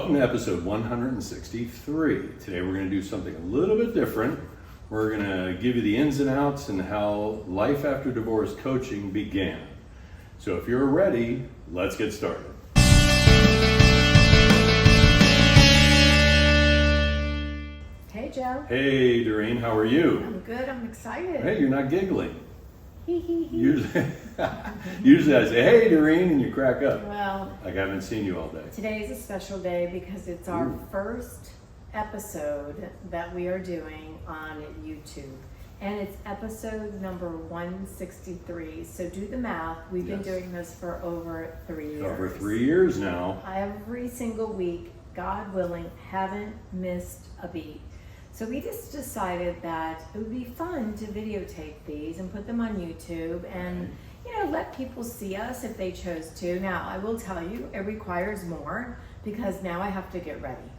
Welcome to episode 163. Today we're going to do something a little bit different. We're going to give you the ins and outs and how life after divorce coaching began. So if you're ready, let's get started. Hey Joe. Hey Doreen, how are you? I'm good, I'm excited. Hey, you're not giggling. Hee hee hee. Usually I say, hey Doreen, and you crack up. Well, Like I haven't seen you all day. today is a special day because it's our Ooh. first episode that we are doing on YouTube. And it's episode number 163. So do the math. We've been Yes. doing this for over 3 years. Over 3 years now. Every single week, God willing, haven't missed a beat. So we just decided that it would be fun to videotape these and put them on YouTube and, let people see us if they chose to. Now, I will tell you, it requires more because now I have to get ready.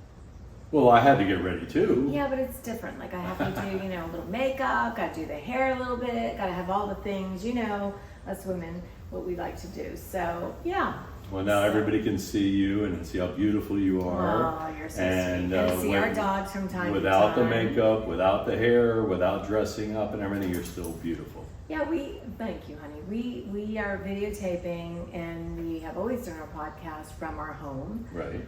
Well, I had to get ready too. Yeah, but it's different. Like I have to do, a little makeup, got to do the hair a little bit, got to have all the things, us women, what we like to do. So, yeah. Well, now everybody can see you and see how beautiful you are. Oh, you're so and, sweet. And see our with- dogs from time to time. Without the makeup, without the hair, without dressing up and everything, you're still beautiful. Yeah, thank you, honey. We are videotaping and we have always done our podcast from our home. Right.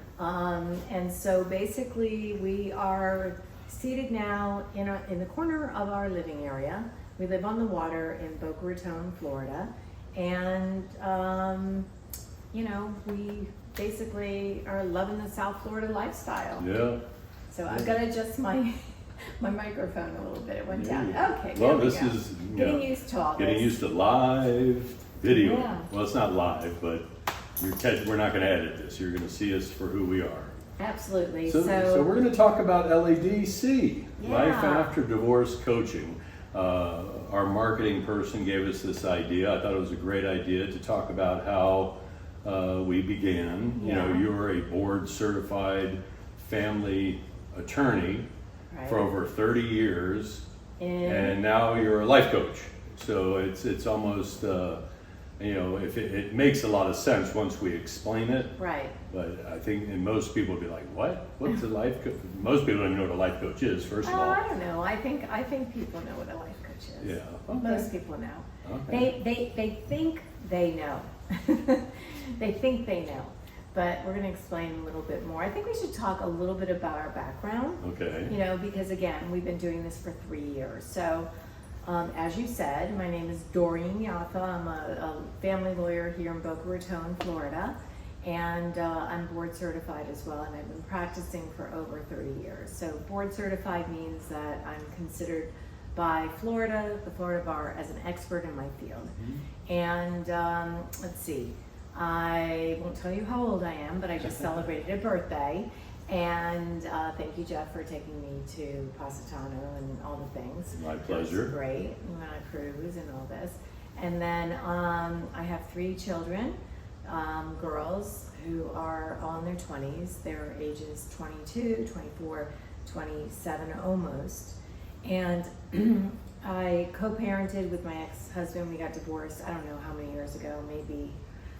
And so basically we are seated now in the corner of our living area. We live on the water in Boca Raton, Florida. And, we basically are loving the South Florida lifestyle. Yeah. So I've got to adjust my microphone a little bit. It went down. Yeah. Okay, Well, there we this go. is Getting used to all this. getting used to live video. Yeah. Well, it's not live, but we're not going to edit this. You're going to see us for who we are. Absolutely. So we're going to talk about LADC, Yeah. Life After Divorce Coaching. Our marketing person gave us this idea. I thought it was a great idea to talk about how we began. Yeah. You're a board certified family attorney Right. for over 30 years, And and now you're a life coach. So it's almost, if it makes a lot of sense once we explain it. right. But I think most people would be like, what? What's a life coach? Most people don't even know what a life coach is, first of all. I don't know. I think people know what a life coach is. Yeah. Okay. Most people know. Okay. They think they know. They think they know. But we're going to explain a little bit more. I think we should talk a little bit about our background. Okay. Because again, we've been doing this for 3 years. So, as you said, my name is Doreen Yaffa. I'm a family lawyer here in Boca Raton, Florida. And I'm board certified as well, and I've been practicing for over 30 years. So board certified means that I'm considered by the Florida Bar, as an expert in my field. Mm-hmm. And let's see, I won't tell you how old I am, but I just celebrated a birthday. And thank you, Jeff, for taking me to Positano and all the things. My pleasure. It was great when I cruise and all this. And then I have 3 children. Girls who are all in their 20s. Their ages 22, 24, 27 almost. And I co-parented with my ex-husband. We got divorced, I don't know how many years ago, maybe.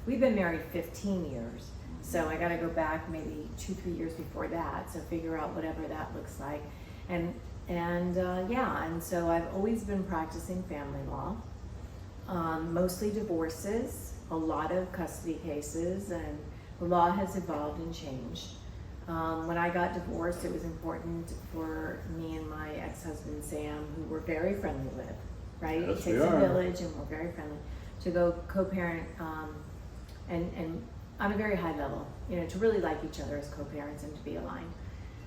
We've been married 15 years. So I got to go back maybe 2-3 years before that. So figure out whatever that looks like. And so I've always been practicing family law. Mostly divorces, a lot of custody cases, and the law has evolved and changed. When I got divorced, it was important for me and my ex-husband Sam, who we're very friendly with, right? Yes, It we takes a are. village, and we're very friendly, to go co-parent and on a very high level, to really like each other as co-parents and to be aligned.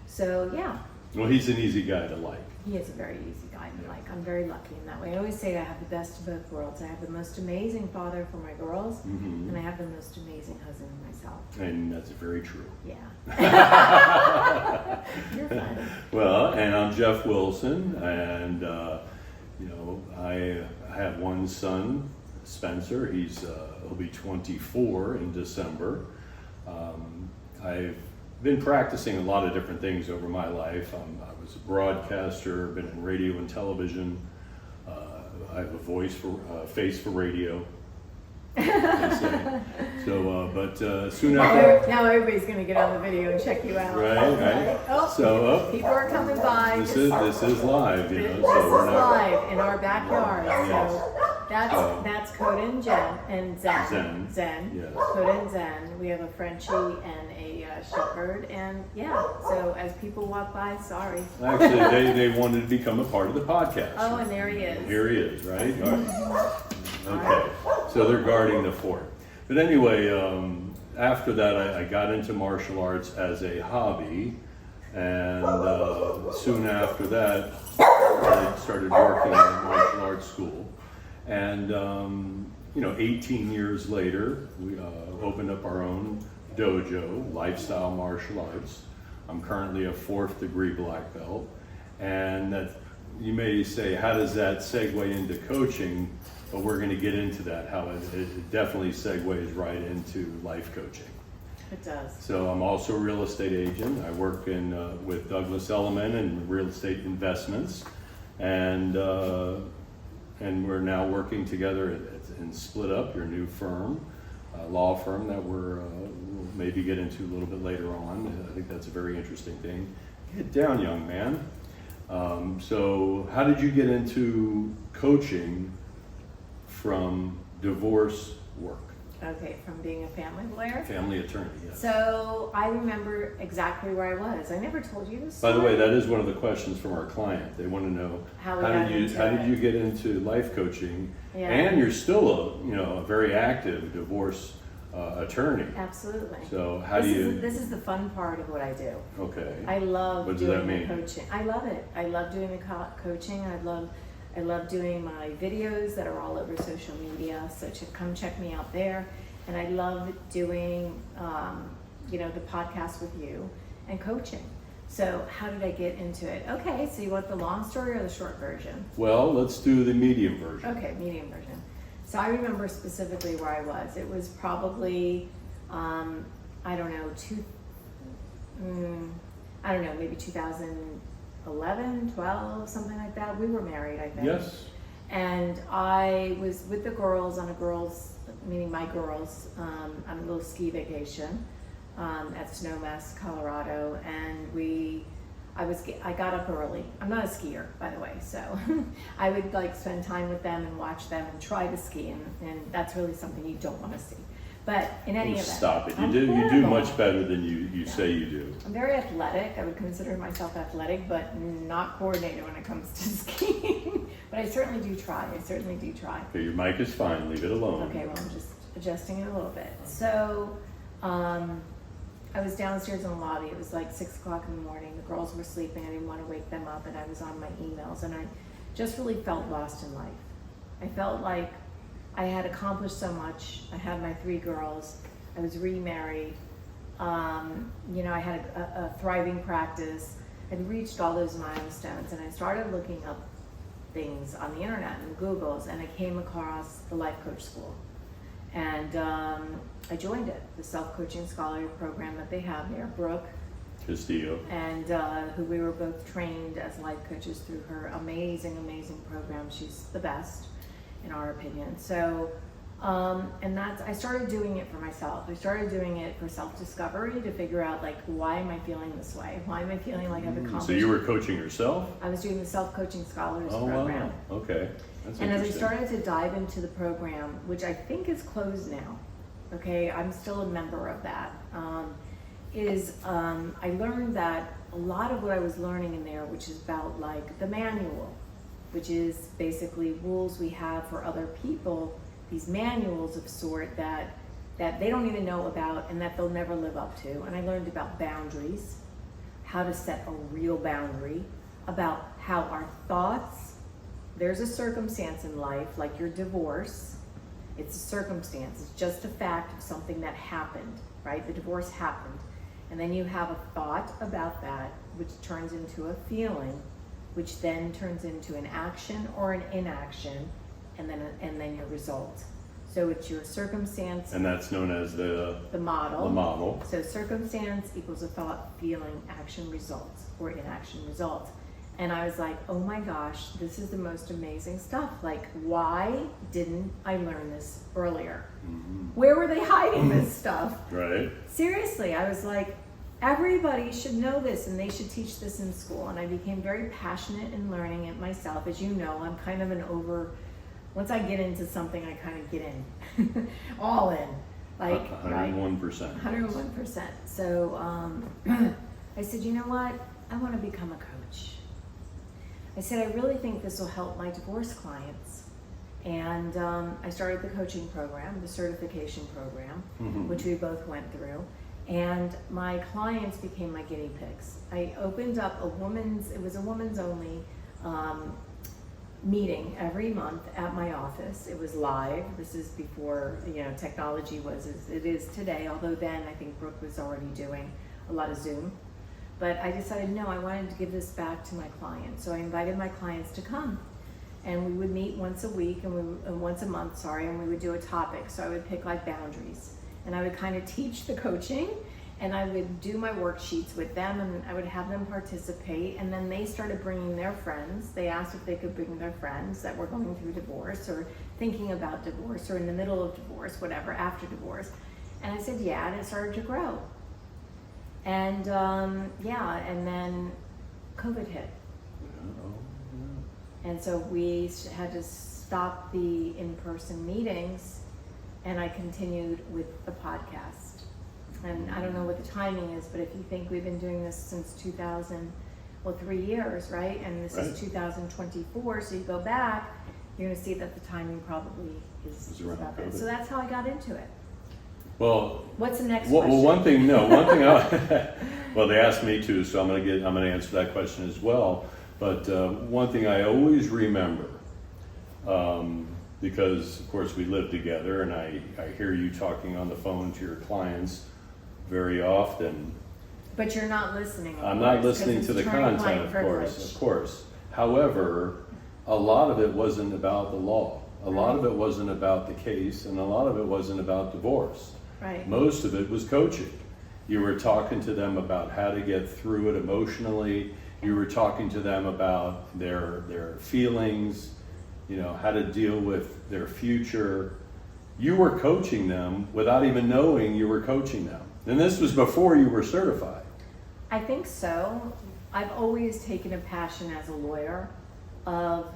So yeah. Well, he's an easy guy to like. He is a very easy guy to like. I'm very lucky in that way. I always say I have the best of both worlds. I have the most amazing father for my girls, Mm-hmm. and I have the most amazing husband for myself. And that's very true. Yeah. You're funny. Well, and I'm Jeff Wilson, and I have one son, Spencer. He'll be 24 in December. I've been practicing a lot of different things over my life. I was a broadcaster, been in radio and television. I have a face for radio. they say. So, but soon after. Now everybody's gonna get on the video and check you out. Right. Oh, So people are coming by. this is live, you know. This So we're is not. live in our backyard. Yes. So that's Coda and Jen and Zen. Zen. Yes. Coda and Zen. We have a Frenchie and a shepherd, and yeah. So as people walk by, sorry. Actually, they wanted to become a part of the podcast. Oh, and there he is. Here he is, right? All right. Okay. So they're guarding the fort. But anyway, after that, I got into martial arts as a hobby, and soon after that, I started working at martial arts school. And 18 years later, we opened up our own dojo, Lifestyle Martial Arts. I'm currently a 4th degree black belt, and that you may say, how does that segue into coaching? But we're going to get into that, how it definitely segues right into life coaching. It does. So I'm also a real estate agent. I work with Douglas Elliman in real estate investments, and we're now working together in Split Up, your new firm, law firm that we'll maybe get into a little bit later on. I think that's a very interesting thing. Get down, young man. So how did you get into coaching from divorce work? Okay, from being a family lawyer. Family attorney, yes. So I remember exactly where I was. I never told you this By story. the way, that is one of the questions from our client. They want to know How did you get into life coaching? Yeah. And you're still a very active divorce attorney. Absolutely. So how do you? This is the fun part of what I do. Okay. I love What does doing that mean? the coaching. I love it. I love doing the coaching. I love doing my videos that are all over social media. So come check me out there. And I love doing the podcast with you and coaching. So how did I get into it? Okay, so you want the long story or the short version? Well, let's do the medium version. Okay, medium version. So I remember specifically where I was. It was probably, maybe 2011, 12, something like that. We were married, I think. Yes. And I was with the girls on meaning my girls, on a little ski vacation at Snowmass, Colorado, and I got up early. I'm not a skier, by the way, so I would spend time with them and watch them and try to ski, and that's really something you don't want to see. But in any event, Stop it! I'm You do horrible. much better than you say you do. I'm very athletic. I would consider myself athletic, but not coordinated when it comes to skiing. But I certainly do try. Okay, your mic is fine. Leave it alone. Okay, well, I'm just adjusting it a little bit. So, I was downstairs in the lobby. It was like 6 o'clock in the morning. The girls were sleeping. I didn't want to wake them up, and I was on my emails, and I just really felt lost in life. I felt like I had accomplished so much. I had my 3 girls. I was remarried. I had a thriving practice. I'd reached all those milestones, and I started looking up things on the internet and Google's, and I came across the Life Coach School. And I joined it, the self-coaching scholarship program that they have there, Brooke Castillo. and who we were both trained as life coaches through her amazing program. She's the best in our opinion. So I started doing it for myself. I started doing it for self-discovery, to figure out why am I feeling this way? Why am I feeling like I've accomplished? So you were coaching yourself? I was doing the self-coaching scholars program. Wow. Okay. That's And as I interesting. started to dive into the program, which I think is closed now, okay, I'm still a member of that, I learned that a lot of what I was learning in there, which is about the manual, which is basically rules we have for other people, these manuals of sort that they don't even know about and that they'll never live up to. And I learned about boundaries, how to set a real boundary, about how our thoughts, there's a circumstance in life, like your divorce. It's a circumstance, it's just a fact of something that happened, right? The divorce happened. And then you have a thought about that, which turns into a feeling, which then turns into an action or an inaction, and then your result. So it's your circumstance. And that's known as the model. The model. So circumstance equals a thought, feeling, action, result, or inaction, result. And I was like, oh my gosh, this is the most amazing stuff. Like, why didn't I learn this earlier? Where were they hiding this stuff? Right. Seriously, I was like, everybody should know this and they should teach this in school. And I became very passionate in learning it myself. As you know, I'm kind of once I get into something, I kind of get in, all in. Like, 101%. 101%. So I said, you know what? I want to become a coach. I said, I really think this will help my divorce clients. And I started the coaching program, the certification program, which we both went through. And my clients became my guinea pigs. I opened up it was a women's only meeting every month at my office. It was live. This is before, technology was as it is today, although then I think Brooke was already doing a lot of Zoom. But I decided, no, I wanted to give this back to my clients. So I invited my clients to come. And we would meet once a week, once a month, and we would do a topic. So I would pick like boundaries. And I would kind of teach the coaching, and I would do my worksheets with them, and I would have them participate. And then they started bringing their friends. They asked if they could bring their friends that were going through divorce or thinking about divorce or in the middle of divorce, whatever, after divorce. And I said, yeah, and it started to grow. And and then COVID hit. And so we had to stop the in-person meetings, and I continued with the podcast. And I don't know what the timing is, but if you think we've been doing this since 3 years, right? And this is 2024, so you go back, you're gonna see that the timing probably is about that. So that's how I got into it. Well, what's the next question? Well, one thing well, they asked me to, so I'm gonna answer that question as well. But one thing I always remember, because of course we live together, and I hear you talking on the phone to your clients very often. But you're not listening. I'm not listening to the content, of course. However, a lot of it wasn't about the law. A lot of it wasn't about the case, and a lot of it wasn't about divorce. Right. Most of it was coaching. You were talking to them about how to get through it emotionally. You were talking to them about their feelings, how to deal with their future. You were coaching them without even knowing you were coaching them. And this was before you were certified. I think so. I've always taken a passion as a lawyer of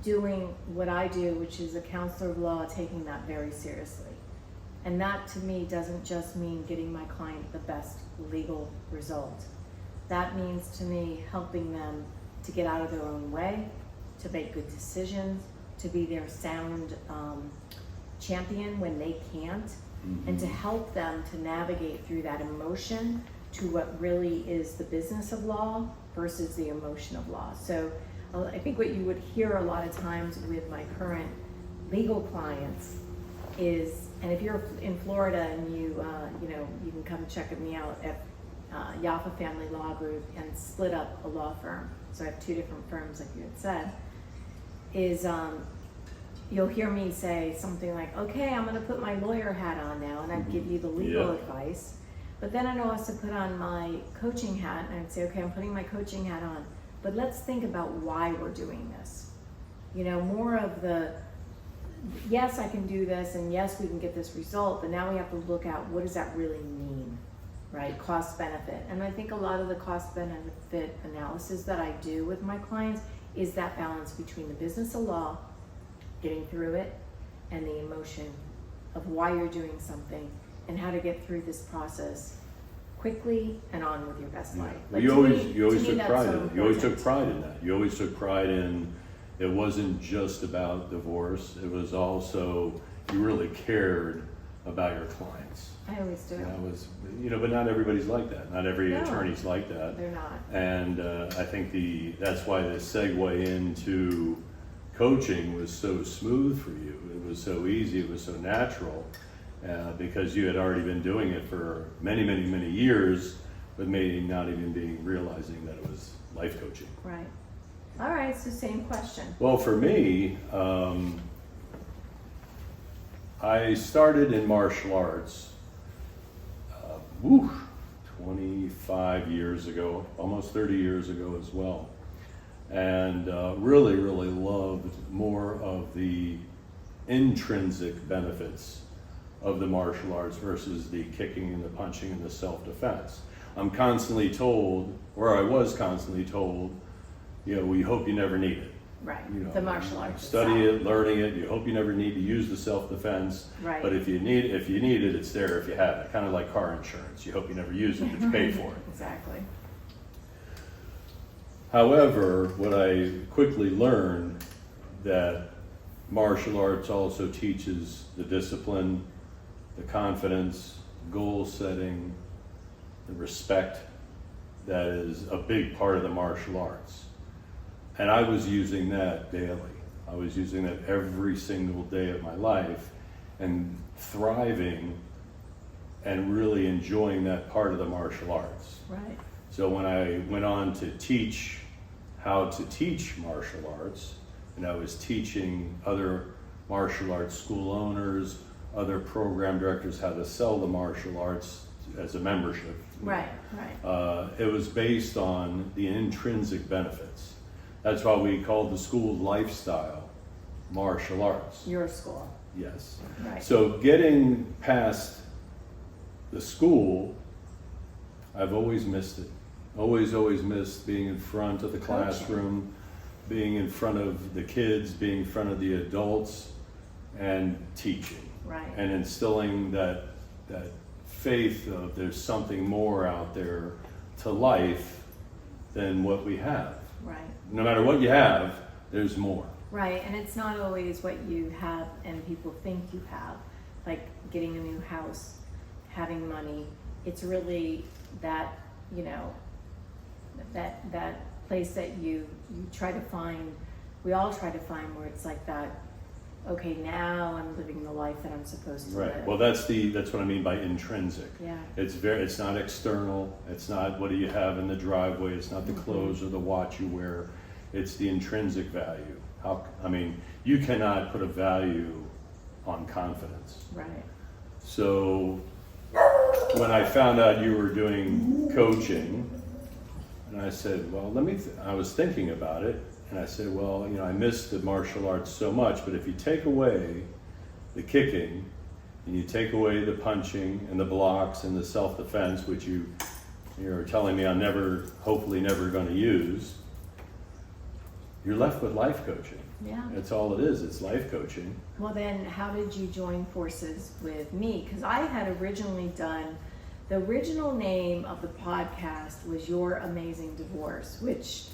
doing what I do, which is a counselor of law, taking that very seriously. And that to me doesn't just mean getting my client the best legal result. That means to me helping them to get out of their own way, to make good decisions, to be their sound champion when they can't, and to help them to navigate through that emotion to what really is the business of law versus the emotion of law. So I think what you would hear a lot of times with my current legal clients is, and if you're in Florida and you can come check me out at Yaffa Family Law Group and split up a law firm. So I have two different firms, like you had said. Is you'll hear me say something like, "Okay, I'm going to put my lawyer hat on now," and I'd give you the legal advice. But then I'd also put on my coaching hat, and I'd say, "Okay, I'm putting my coaching hat on, but let's think about why we're doing this." More of the, yes, I can do this, and yes, we can get this result, but now we have to look at what does that really mean, right? Cost benefit. And I think a lot of the cost benefit analysis that I do with my clients is that balance between the business of law, getting through it, and the emotion of why you're doing something and how to get through this process quickly and on with your best life. Like you always took pride in it. So You always took pride in that. You always took pride in it wasn't just about divorce. It was also, you really cared about your clients. I always do. That was, but not everybody's like that. Not every attorney's like that. They're not. And I think that's why the segue into coaching was so smooth for you. It was so easy. It was so natural because you had already been doing it for many, many, many years, but maybe not even realizing that it was life coaching. Right. All right. So same question. Well, for me, I started in martial arts. 25 years ago, almost 30 years ago as well. And really, really loved more of the intrinsic benefits of the martial arts versus the kicking and the punching and the self-defense. I'm constantly told, or I was constantly told, we hope you never need it. Right, the martial arts. Study it, learning it, you hope you never need to use the self-defense. Right. But if you need it, it's there if you have it. Kind of like car insurance. You hope you never use it, but you pay for it. Exactly. However, what I quickly learned that martial arts also teaches the discipline, the confidence, goal setting, the respect that is a big part of the martial arts. And I was using that daily. I was using that every single day of my life and thriving and really enjoying that part of the martial arts. Right. So when I went on to teach how to teach martial arts, and I was teaching other martial arts school owners, other program directors how to sell the martial arts as a membership. Right. It was based on the intrinsic benefits. That's why we called the school lifestyle martial arts. Your school. Yes. Right. So getting past the school, I've always missed it. Always missed being in front of the classroom, being in front of the kids, being in front of the adults, and teaching. Right. And instilling that faith of there's something more out there to life than what we have. Right. No matter what you have, there's more. Right, and it's not always what you have and people think you have, like getting a new house, having money. It's really that, that place that you try to find, we all try to find where it's like that, okay, now I'm living the life that I'm supposed to live. Well, that's what I mean by intrinsic. Yeah. It's not external. It's not what do you have in the driveway. It's not the clothes or the watch you wear. It's the intrinsic value. You cannot put a value on confidence. Right. So when I found out you were doing coaching, and I said, well, I was thinking about it, and I said, well, I miss the martial arts so much, but if you take away the kicking, and you take away the punching and the blocks and the self-defense, which you're telling me I'm hopefully never going to use, you're left with life coaching. Yeah. That's all it is. It's life coaching. Well, then how did you join forces with me? Because I had originally done, the original name of the podcast was Your Amazing Divorce, which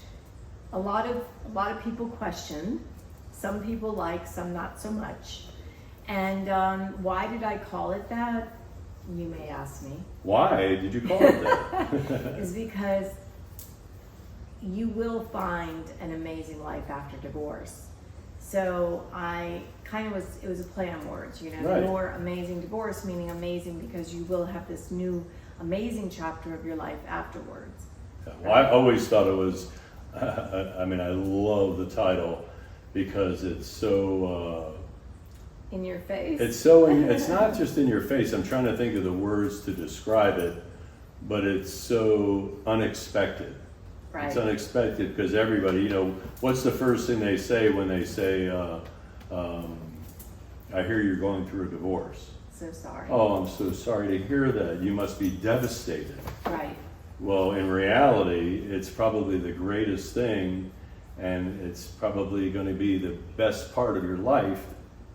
a lot of people questioned. Some people like, some not so much. And why did I call it that? You may ask me. Why did you call it that? Is because you will find an amazing life after divorce. So it was a play on words, Right. Your amazing divorce, meaning amazing because you will have this new amazing chapter of your life afterwards. Well, I always thought it was, I love the title because it's so... in your face? It's not just in your face. I'm trying to think of the words to describe it, but it's so unexpected. Right. It's unexpected because everybody, what's the first thing they say when they say, I hear you're going through a divorce? So sorry. Oh, I'm so sorry to hear that. You must be devastated. Right. Well, in reality, it's probably the greatest thing, and it's probably going to be the best part of your life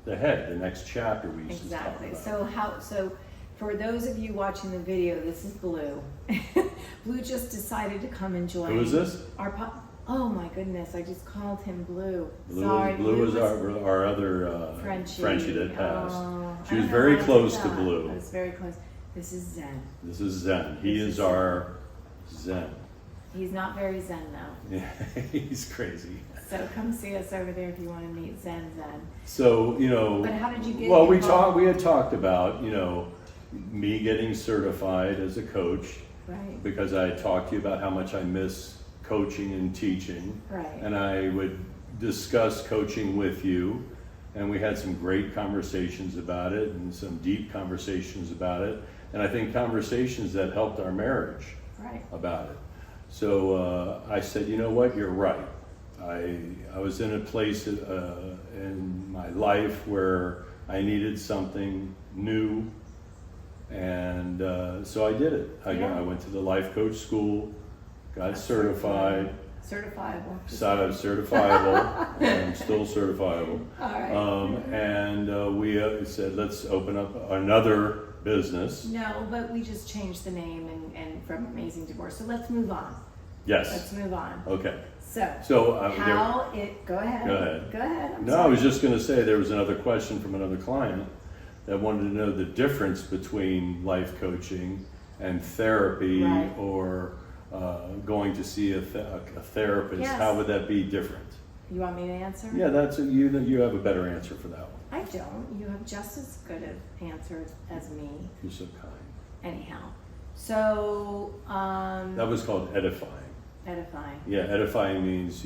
ahead, the next chapter we used to talk about. Exactly. So for those of you watching the video, this is Blue. Blue just decided to come and join. Who is this? Oh my goodness, I just called him Blue. Blue was our other Frenchie that passed. She was very close to Blue. I was very close. This is Zen. This is Zen. He is our Zen. He's not very Zen though. Yeah, he's crazy. So come see us over there if you want to meet Zen. So, But how did you get well, involved? we had talked about, me getting certified as a coach. Right. Because I had talked to you about how much I miss coaching and teaching. Right. And I would discuss coaching with you, and we had some great conversations about it and some deep conversations about it. and I think conversations that helped our marriage Right. about it. So I said, you know what, you're right. I was in a place in my life where I needed something new, and so I did it. I went to the life coach school, got certified. Certifiable. Certifiable. I'm still certifiable. All right. And we said, let's open up another business. No, but we just changed the name and from Amazing Divorce. So let's move on. Yes. Let's move on. Okay. So go ahead. Go ahead. Go ahead. I'm No, sorry. I was just going to say there was another question from another client that wanted to know the difference between life coaching and therapy, Right. or going to see a therapist. Yes. How would that be different? You want me to answer? Yeah, you have a better answer for that one. I don't. You have just as good an answer as me. You're so kind. Anyhow. So, That was called edifying. edifying. Yeah, edifying means,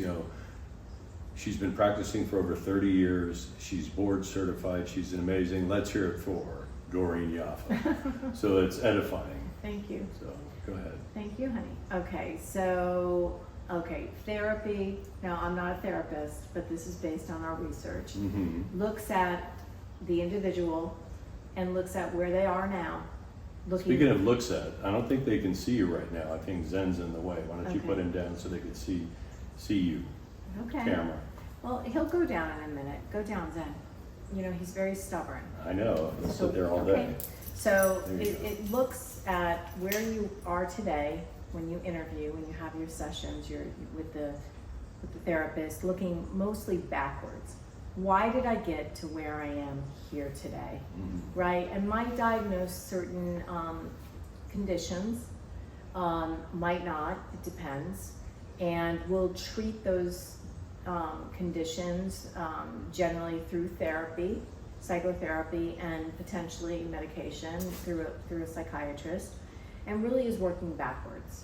she's been practicing for over 30 years. She's board certified. She's an amazing. Let's hear it for Doreen Yaffa. So it's edifying. Thank you. So go ahead. Thank you, honey. Okay, so, therapy. Now, I'm not a therapist, but this is based on our research. Mm-hmm. Looks at the individual and looks at where they are now. Speaking of looks at, I don't think they can see you right now. I think Zen's in the way. Why don't you Okay. put him down so they can see you, Okay. camera. Well, he'll go down in a minute. Go down, Zen. He's very stubborn. I know. He'll So, sit there all okay. day. So There you go. it looks at where you are today when you interview, when you have your sessions, you're with the therapist, looking mostly backwards. Why did I get to where I am here today? Mhm. Right? And might diagnose certain conditions, might not, it depends. And we'll treat those conditions generally through therapy, psychotherapy, and potentially medication through a psychiatrist, and really is working backwards.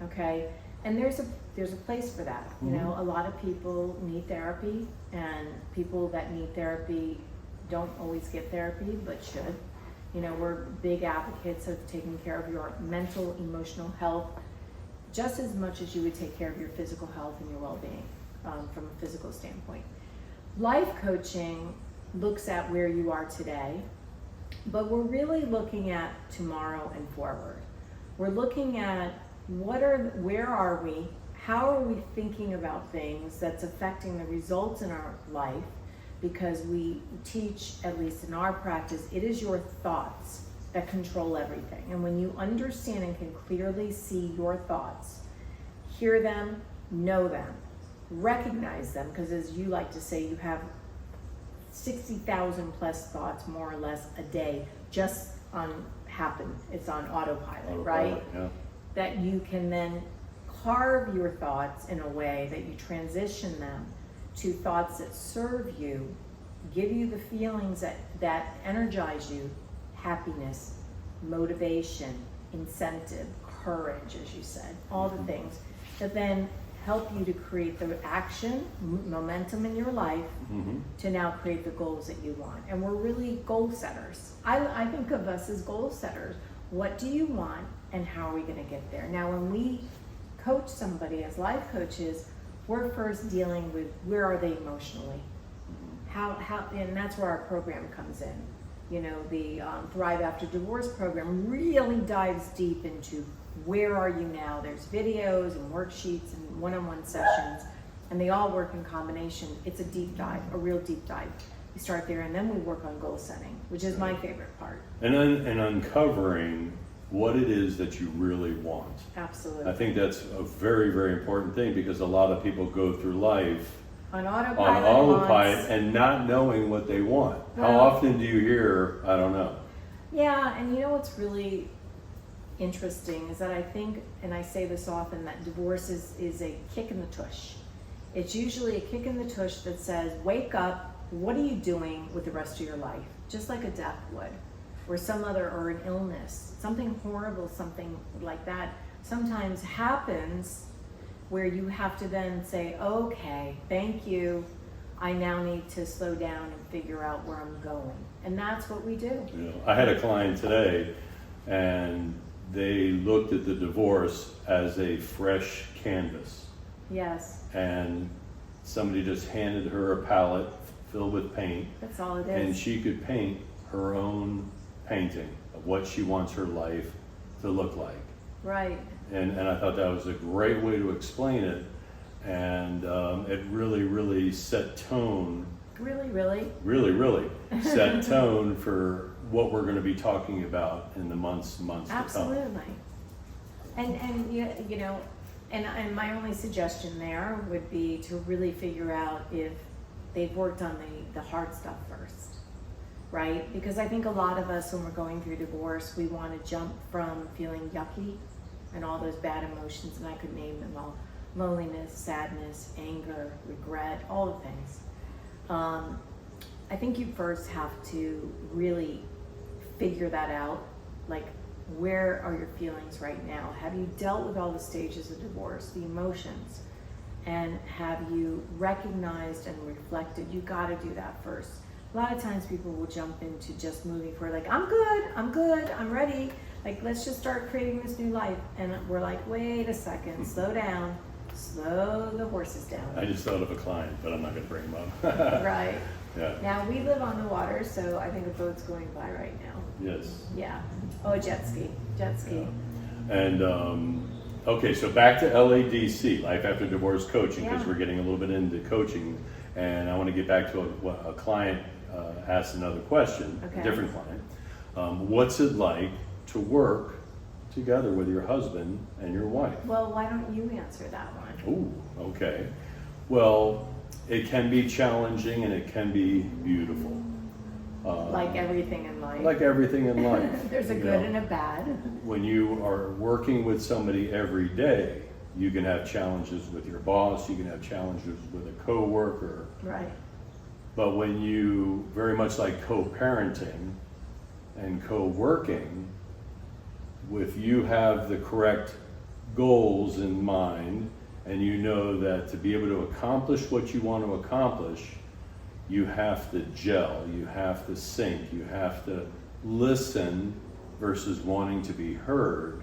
Okay? And there's a place for that. A lot of people need therapy, and people that need therapy don't always get therapy, but should. We're big advocates of taking care of your mental, emotional health just as much as you would take care of your physical health and your well-being from a physical standpoint. Life coaching looks at where you are today, but we're really looking at tomorrow and forward. We're looking at where are we, how are we thinking about things that's affecting the results in our life, because we teach, at least in our practice, it is your thoughts that control everything. And when you understand and can clearly see your thoughts, hear them, know them, recognize them, because as you like to say, you have 60,000 plus thoughts more or less a day just it's on autopilot, right? Yeah. That you can then carve your thoughts in a way that you transition them to thoughts that serve you, give you the feelings that energize you, happiness, motivation, incentive, courage, as you said, all the things that then help you to create the action, momentum in your life Mm-hmm. to now create the goals that you want. And we're really goal setters. I think of us as goal setters. What do you want and how are we going to get there? Now, when we coach somebody as life coaches, we're first dealing with where are they emotionally? How and that's where our program comes in. The Thrive After Divorce program really dives deep into where are you now. There's videos and worksheets and one-on-one sessions, and they all work in combination. It's a deep dive, a real deep dive. We start there, and then we work on goal setting, which is my favorite part. And uncovering what it is that you really want. Absolutely. I think that's a very, very important thing, because a lot of people go through life On on autopilot. autopilot and not knowing what they want. How Well- often do you hear, I don't know? Yeah, and what's really interesting is that I think, and I say this often, that divorce is a kick in the tush. It's usually a kick in the tush that says, wake up, what are you doing with the rest of your life? Just like a death would, or or an illness, something horrible, something like that sometimes happens where you have to then say, okay, thank you, I now need to slow down and figure out where I'm going. And that's what we do. I had a client today, and they looked at the divorce as a fresh canvas. Yes. And somebody just handed her a palette filled with paint. That's all it is. And she could paint her own painting of what she wants her life to look like. Right. And I thought that was a great way to explain it. And it really set tone. Really set tone for what we're going to be talking about in the months to come. Absolutely. And you know, and my only suggestion there would be to really figure out if they've worked on the hard stuff first, right? Because I think a lot of us, when we're going through divorce, we want to jump from feeling yucky and all those bad emotions, and I could name them all: loneliness, sadness, anger, regret, all the things. I think you first have to really figure that out. Like, where are your feelings right now? Have you dealt with all the stages of divorce, the emotions? And have you recognized and reflected? You got to do that first. A lot of times people will jump into just moving forward, like, I'm good, I'm ready. Like, let's just start creating this new life. And we're like, wait a second, slow down, slow the horses down. I just thought of a client, but I'm not going to bring him up. Right. Yeah. Now, we live on the water, so I think a boat's going by right now. Yes. Yeah. Oh, a jet ski. Yeah. And okay, so back to LADC, Life After Divorce Coaching, because we're getting a little bit into coaching, and I want to get back to a client asked another question, a different client. What's it like to work together with your husband and your wife? Well, why don't you answer that one? Oh, okay. Well, it can be challenging and it can be beautiful. Like everything in life. Like everything in life. There's a good and a bad. When you are working with somebody every day, you can have challenges with your boss, you can have challenges with a coworker. Right. But when you, very much like co-parenting and co-working, if you have the correct goals in mind, and you know that to be able to accomplish what you want to accomplish, you have to gel, you have to sync, you have to listen versus wanting to be heard.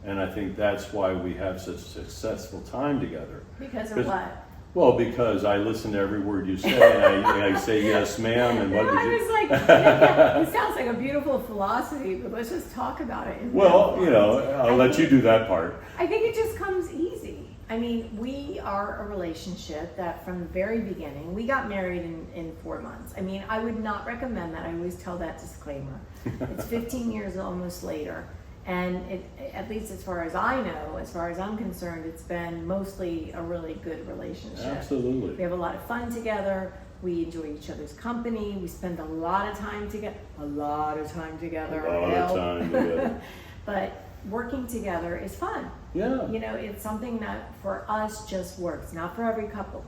And I think that's why we have such a successful time together. Because of what? Well, because I listen to every word you say, and I say yes, ma'am, and what I did you... was like, it sounds like a beautiful philosophy, but let's just talk about it. Well, you know, I'll let you do that part. I think it just comes easy. I mean, we are a relationship that from the very beginning, we got married in 4 months. I mean, I would not recommend that. I always tell that disclaimer. It's 15 years almost later. And it, at least as far as I know, as far as I'm concerned, it's been mostly a really good relationship. Absolutely. We have a lot of fun together. We enjoy each other's company. We spend a lot of time together. But working together is fun. Yeah. You know, it's something that for us just works, not for every couple.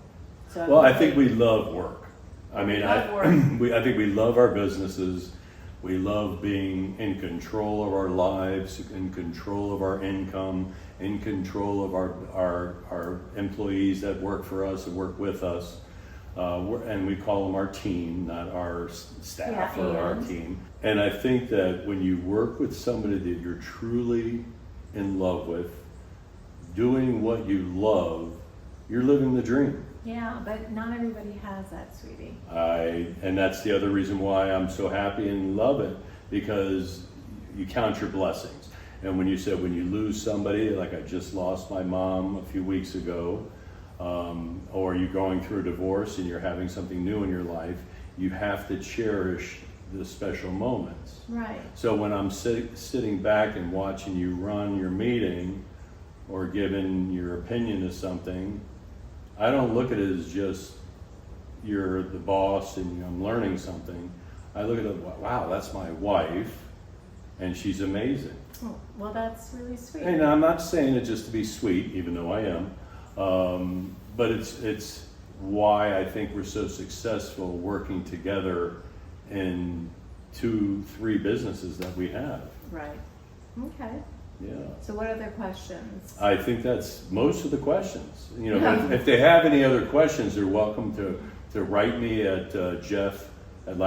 So Well, I think we love work. I mean, work. I think we love our businesses. We love being in control of our lives, in control of our income, in control of our employees that work for us and work with us. And we call them our team, not our staff or our team. And I think that when you work with somebody that you're truly in love with, doing what you love, you're living the dream. Yeah, but not everybody has that, sweetie. And that's the other reason why I'm so happy and love it, because you count your blessings. And when you said when you lose somebody, like I just lost my mom a few weeks ago, or you're going through a divorce and you're having something new in your life, you have to cherish the special moments. Right. So when I'm sitting back and watching you run your meeting or giving your opinion to something, I don't look at it as just you're the boss and I'm learning something. I look at it, wow, that's my wife and she's amazing. Oh, well, that's really sweet. And I'm not saying it just to be sweet, even though I am, but it's why I think we're so successful working together in 2-3 businesses that we have. Right. Okay. Yeah. So what other questions? I think that's most of the questions. You know, if they have any other questions, they're welcome to write me at Jeff at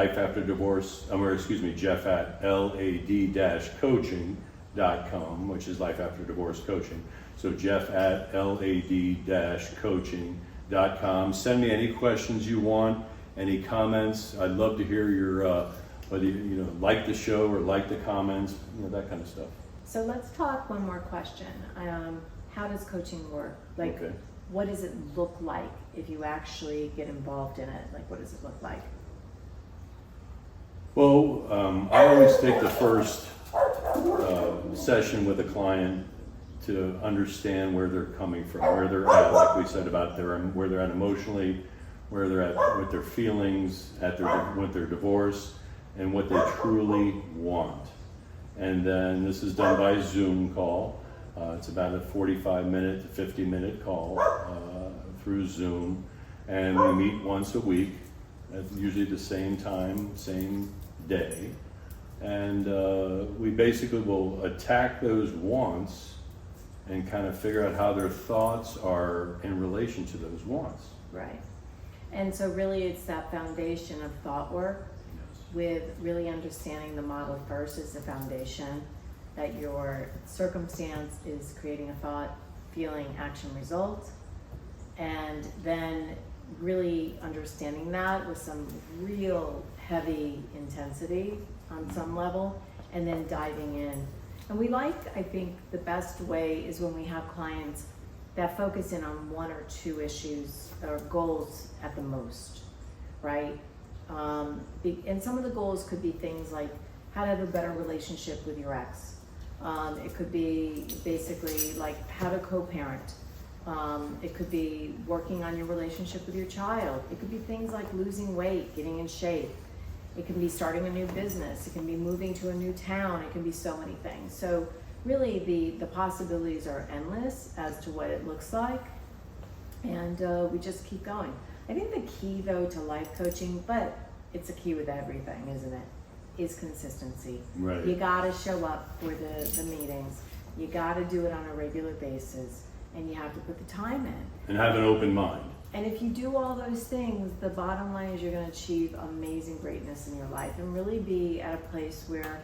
Jeff at lad-coaching.com, which is Life After Divorce Coaching. So Jeff at lad-coaching.com. Send me any questions you want, any comments. I'd love to hear your, whether you like the show or like the comments, that kind of stuff. So let's talk one more question. How does coaching work? Okay. What does it look like if you actually get involved in it? What does it look like? Well, I always take the first session with a client to understand where they're coming from, where they're at, like we said about where they're at emotionally, where they're at with their feelings, with their divorce, and what they truly want. And then this is done by Zoom call. It's about a 45-minute to 50-minute call through Zoom, and we meet once a week, at usually the same time, same day, and we basically will attack those wants and kind of figure out how their thoughts are in relation to those wants. Right. And so really it's that foundation of thought work, Yes. with really understanding the model first as the foundation, that your circumstance is creating a thought, feeling, action, result, and then really understanding that with some real heavy intensity on some level, and then diving in. And I think the best way is when we have clients that focus in on one or two issues or goals at the most, right? And some of the goals could be things like how to have a better relationship with your ex. It could be basically like how to co-parent. It could be working on your relationship with your child. It could be things like losing weight, getting in shape. It can be starting a new business. It can be moving to a new town. It can be so many things. So really the possibilities are endless as to what it looks like. And we just keep going. I think the key though to life coaching, but it's a key with everything, isn't it, is consistency. Right. You gotta show up for the meetings. You gotta do it on a regular basis, and you have to put the time in. And have an open mind. And if you do all those things, the bottom line is you're gonna achieve amazing greatness in your life and really be at a place where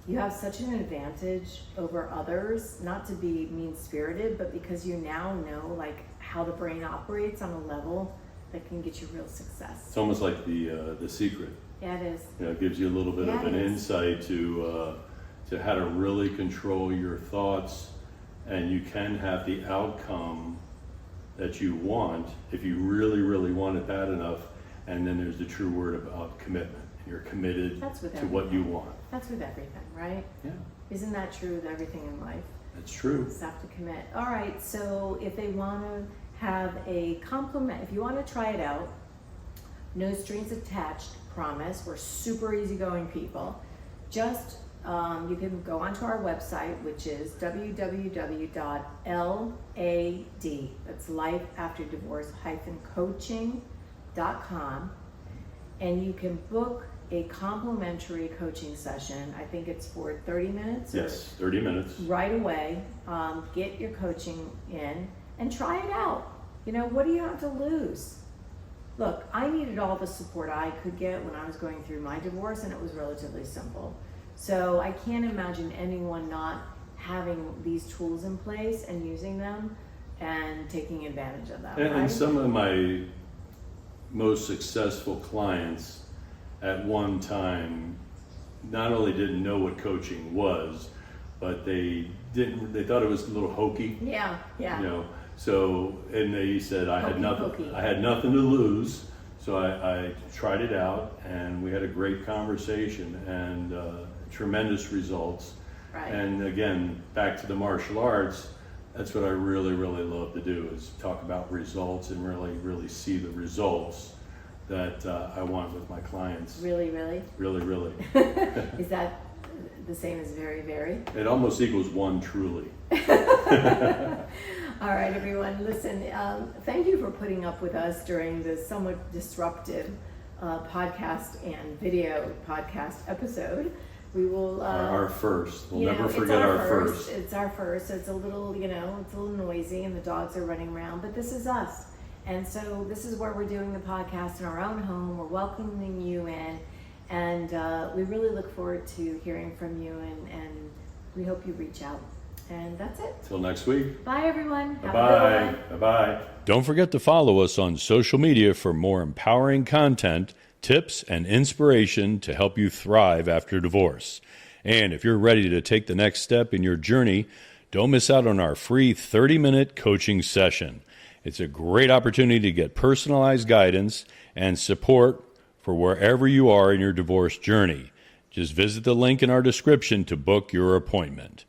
you have such an advantage over others, not to be mean-spirited, but because you now know how the brain operates on a level that can get you real success. It's almost like the secret. Yeah, it is. It gives you a little bit of an insight to how to really control your thoughts, and you can have the outcome that you want if you really, really want it bad enough. And then there's the true word about commitment. You're committed to what you want. That's with everything, right? Yeah. Isn't that true with everything in life? That's true. You just have to commit. All right, so if they want to have a compliment, if you want to try it out, no strings attached, promise. We're super easygoing people. Just you can go onto our website, which is www.LAD, that's Life After Divorce -coaching.com, and you can book a complimentary coaching session. I think it's for 30 minutes. Yes, 30 minutes. Right away. Get your coaching in and try it out. What do you have to lose? Look, I needed all the support I could get when I was going through my divorce, and it was relatively simple. So I can't imagine anyone not having these tools in place and using them and taking advantage of them. And some of my most successful clients at one time not only didn't know what coaching was, but they thought it was a little hokey. Yeah. So, and they said I had nothing to lose, so I tried it out, and we had a great conversation and tremendous results. Right. And again, back to the martial arts, that's what I really, really love to do, is talk about results and really, really see the results that I want with my clients. Really? Really, really. Is that the same as very, very? It almost equals one truly. All right, everyone, listen, thank you for putting up with us during this somewhat disruptive podcast and video podcast episode. We will... our first. We'll never forget our first. It's our first. It's a little, it's a little noisy and the dogs are running around, but this is us. And so this is where we're doing the podcast in our own home. We're welcoming you in, And we really look forward to hearing from you, and we hope you reach out. And that's it. Till next week. Bye, everyone. Have a good Bye-bye. one. Bye-bye. Don't forget to follow us on social media for more empowering content, tips, and inspiration to help you thrive after divorce. And if you're ready to take the next step in your journey, don't miss out on our free 30-minute coaching session. It's a great opportunity to get personalized guidance and support for wherever you are in your divorce journey. Just visit the link in our description to book your appointment.